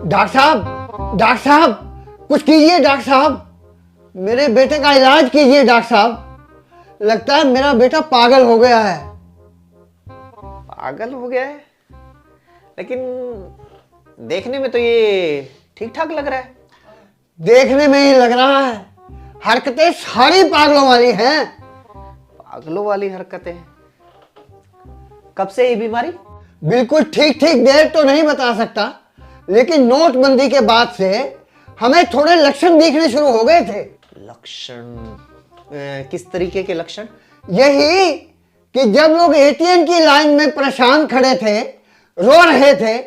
Doctor साहब कुछ कीजिए। डॉक्टर साहब मेरे बेटे का इलाज कीजिए। डॉक्टर साहब लगता है मेरा बेटा पागल हो गया है। पागल हो गया है? लेकिन देखने में तो ये ठीक ठाक लग रहा है। देखने में ही लग रहा है, हरकतें सारी पागलों वाली हैं। पागलों वाली हरकतें? कब से ये बीमारी? बिल्कुल ठीक ठीक देर तो नहीं बता सकता, लेकिन नोटबंदी के बाद से हमें थोड़े लक्षण दिखने शुरू हो गए थे। लक्षण? किस तरीके के लक्षण? यही कि जब लोग एटीएम की लाइन में परेशान खड़े थे, रो रहे थे,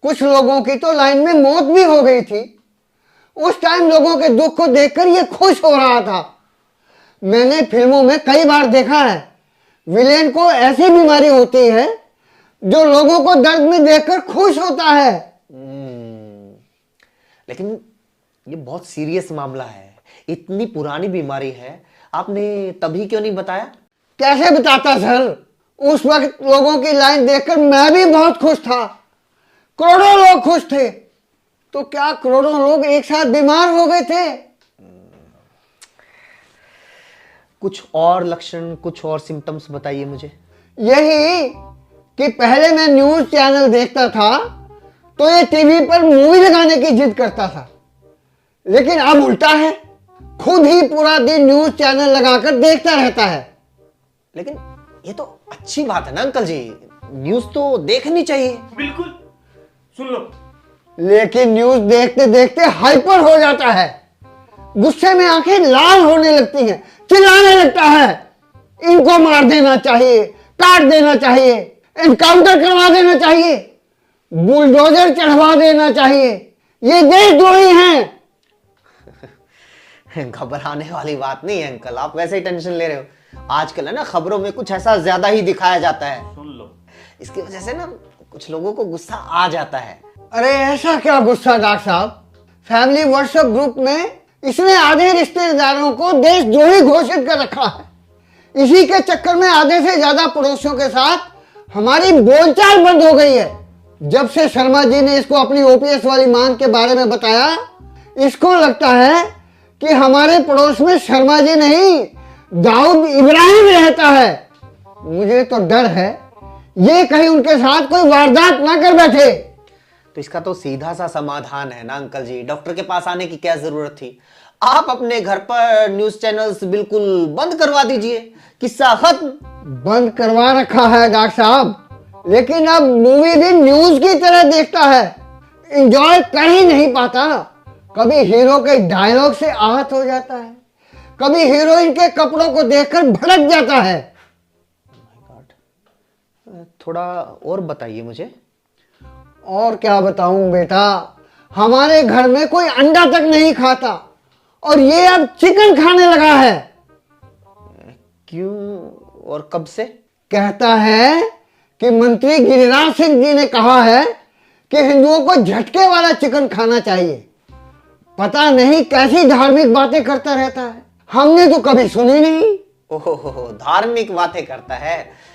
कुछ लोगों की तो लाइन में मौत भी हो गई थी। उस टाइम लोगों के दुख को देखकर ये खुश हो रहा था। मैंने फिल्मों में कई बार देखा है, विलेन को ऐसी बीमारी होती है जो लोगों को दर्द में देखकर खुश होता है। लेकिन ये बहुत सीरियस मामला है, इतनी पुरानी बीमारी है, आपने तभी क्यों नहीं बताया? कैसे बताता सर? उस वक्त लोगों की लाइन देखकर मैं भी बहुत खुश था। करोड़ों लोग खुश थे, तो क्या करोड़ों लोग एक साथ बीमार हो गए थे? कुछ और लक्षण, कुछ और सिम्टम्स बताइए मुझे। यही कि पहले मैं न्यूज चैनल देखता था तो ये टीवी पर मूवी लगाने की जिद करता था, लेकिन अब उल्टा है, खुद ही पूरा दिन न्यूज चैनल लगाकर देखता रहता है। लेकिन ये तो अच्छी बात है ना अंकल जी, न्यूज तो देखनी चाहिए। बिल्कुल, सुन लो। लेकिन न्यूज देखते देखते हाइपर हो जाता है, गुस्से में आंखें लाल होने लगती हैं, चिल्लाने लगता है, इनको मार देना चाहिए, काट देना चाहिए, एनकाउंटर करवा देना चाहिए, बुलडोजर चढ़वा देना चाहिए, ये देशद्रोही हैं। घबराने वाली बात नहीं है अंकल, आप वैसे ही टेंशन ले रहे हो। आजकल है ना खबरों में कुछ ऐसा ज्यादा ही दिखाया जाता है, सुन लो। इसकी वजह से ना कुछ लोगों को गुस्सा आ जाता है। अरे ऐसा क्या गुस्सा डॉक्टर साहब? फैमिली व्हाट्सएप ग्रुप में इसने आधे रिश्तेदारों को देशद्रोही घोषित कर रखा है। इसी के चक्कर में आधे से ज्यादा पड़ोसियों के साथ हमारी बोलचाल बंद हो गई है। जब से शर्मा जी ने इसको अपनी ओपीएस वाली मांग के बारे में बताया, इसको लगता है कि हमारे पड़ोस में शर्मा जी नहीं, दाऊद इब्राहिम रहता है। मुझे तो डर है ये कहीं उनके साथ कोई वारदात ना कर बैठे। तो इसका तो सीधा सा समाधान है ना अंकल जी, डॉक्टर के पास आने की क्या जरूरत थी? आप अपने घर पर न्यूज चैनल्स बिल्कुल बंद करवा दीजिए, किस्सा खत्म। बंद करवा रखा है डॉक्टर साहब, लेकिन अब मूवी भी न्यूज की तरह देखता है, एंजॉय कर ही नहीं पाता। कभी हीरो के डायलॉग से आहत हो जाता है, कभी हीरोइन के कपड़ों को देखकर भड़क जाता है। थोड़ा और बताइए मुझे। और क्या बताऊं बेटा, हमारे घर में कोई अंडा तक नहीं खाता और ये अब चिकन खाने लगा है। क्यों और कब से? कहता है कि मंत्री गिरिराज सिंह जी ने कहा है कि हिंदुओं को झटके वाला चिकन खाना चाहिए। पता नहीं कैसी धार्मिक बातें करता रहता है, हमने तो कभी सुनी नहीं। ओहो, धार्मिक बातें करता है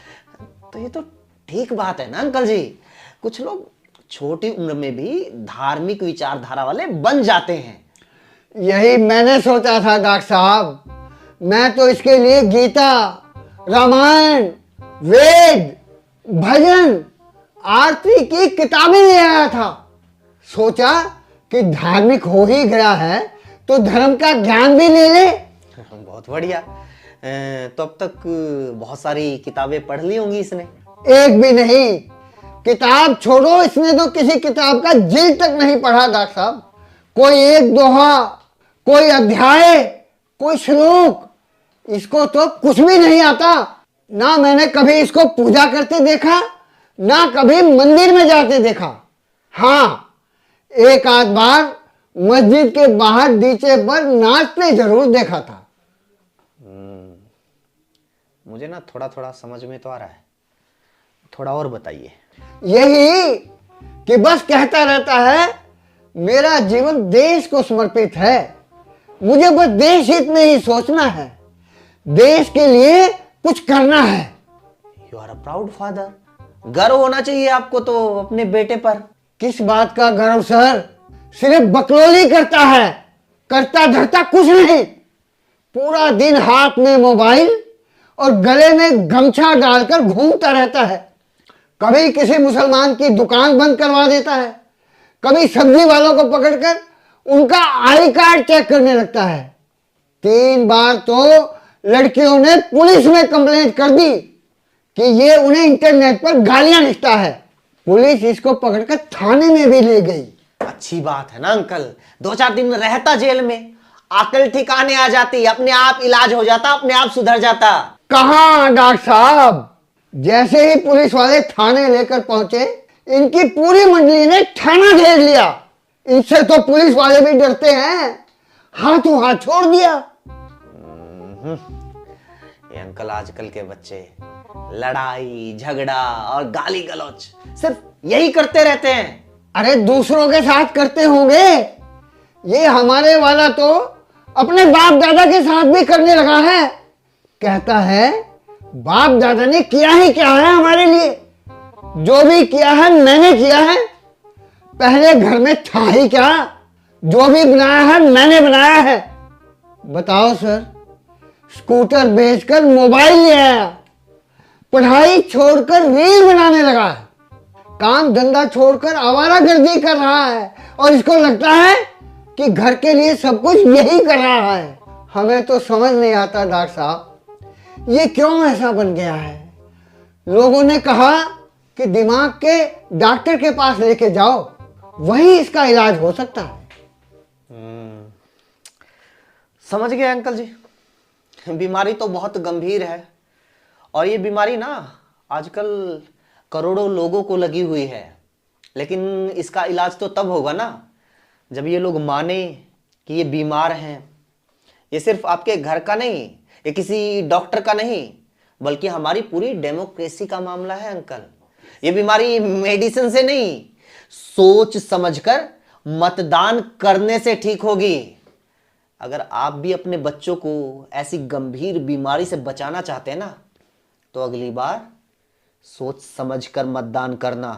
तो ये तो ठीक बात है ना अंकल जी। कुछ लोग छोटी उम्र में भी धार्मिक विचारधारा वाले बन जाते हैं। यही मैंने सोचा था डॉक्टर साहब। मैं तो इसके लिए गीता, रामायण, वेद, भजन, आरती की किताबें ले आया था। सोचा कि धार्मिक हो ही गया है तो धर्म का ज्ञान भी ले ले। बहुत बढ़िया। तो अब तक बहुत सारी किताबें पढ़ ली होंगी इसने? एक भी नहीं। किताब छोड़ो, इसने तो किसी किताब का जिल्द तक नहीं पढ़ा डॉक्टर साहब। कोई एक दोहा, कोई अध्याय, कोई श्लोक, इसको तो कुछ भी नहीं आता। ना मैंने कभी इसको पूजा करते देखा, ना कभी मंदिर में जाते देखा। हाँ, एक आध बार मस्जिद के बाहर डीजे पर नाचते जरूर देखा था। मुझे ना थोड़ा थोड़ा समझ में तो आ रहा है, थोड़ा और बताइए। यही कि बस कहता रहता है मेरा जीवन देश को समर्पित है, मुझे बस देश हित में ही सोचना है, देश के लिए कुछ करना है। You are a proud father. गर्व होना चाहिए आपको तो अपने बेटे पर। किस बात का गर्व सर? सिर्फ बकलोली करता है, करता धरता कुछ नहीं। पूरा दिन हाथ में मोबाइल और गले में गमछा डालकर घूमता रहता है। कभी किसी मुसलमान की दुकान बंद करवा देता है, कभी सब्जी वालों को पकड़कर उनका आई कार्ड चेक करने लगता है। 3 बार तो लड़कियों ने पुलिस में कंप्लेंट कर दी कि ये उन्हें इंटरनेट पर गालियां लिखता है। पुलिस इसको पकड़कर थाने में भी ले गई। अच्छी बात है ना अंकल, 2-4 दिन रहता जेल में, अकल ठिकाने आ जाती, अपने आप इलाज हो जाता, अपने आप सुधर जाता। कहाँ डॉक्टर साहब, जैसे ही पुलिस वाले थाने लेकर पहुंचे, इनकी पूरी मंडली ने थाना घेर लिया। इनसे तो पुलिस वाले भी डरते हैं, हाथों हाथ छोड़ दिया। ये अंकल आजकल के बच्चे लड़ाई झगड़ा और गाली गलौज सिर्फ यही करते रहते हैं। अरे दूसरों के साथ करते होंगे, ये हमारे वाला तो अपने बाप दादा के साथ भी करने लगा है। कहता है बाप दादा ने किया ही क्या है हमारे लिए, जो भी किया है मैंने किया है। पहले घर में था ही क्या, जो भी बनाया है मैंने बनाया है। बताओ सर, स्कूटर बेचकर मोबाइल ले आया, पढ़ाई छोड़कर रील बनाने लगा है, काम धंधा छोड़कर आवारागर्दी कर रहा है, और इसको लगता है कि घर के लिए सब कुछ यही कर रहा है। हमें तो समझ नहीं आता डॉक्टर साहब, ये क्यों ऐसा बन गया है। लोगों ने कहा कि दिमाग के डॉक्टर के पास लेके जाओ, वही इसका इलाज हो सकता है। समझ गए अंकल जी, बीमारी तो बहुत गंभीर है, और ये बीमारी ना आजकल करोड़ों लोगों को लगी हुई है। लेकिन इसका इलाज तो तब होगा ना जब ये लोग माने कि ये बीमार हैं। ये सिर्फ आपके घर का नहीं, ये किसी डॉक्टर का नहीं, बल्कि हमारी पूरी डेमोक्रेसी का मामला है अंकल। ये बीमारी मेडिसिन से नहीं, सोच समझकर मतदान करने से ठीक होगी। अगर आप भी अपने बच्चों को ऐसी गंभीर बीमारी से बचाना चाहते हैं ना, तो अगली बार सोच समझकर मतदान करना।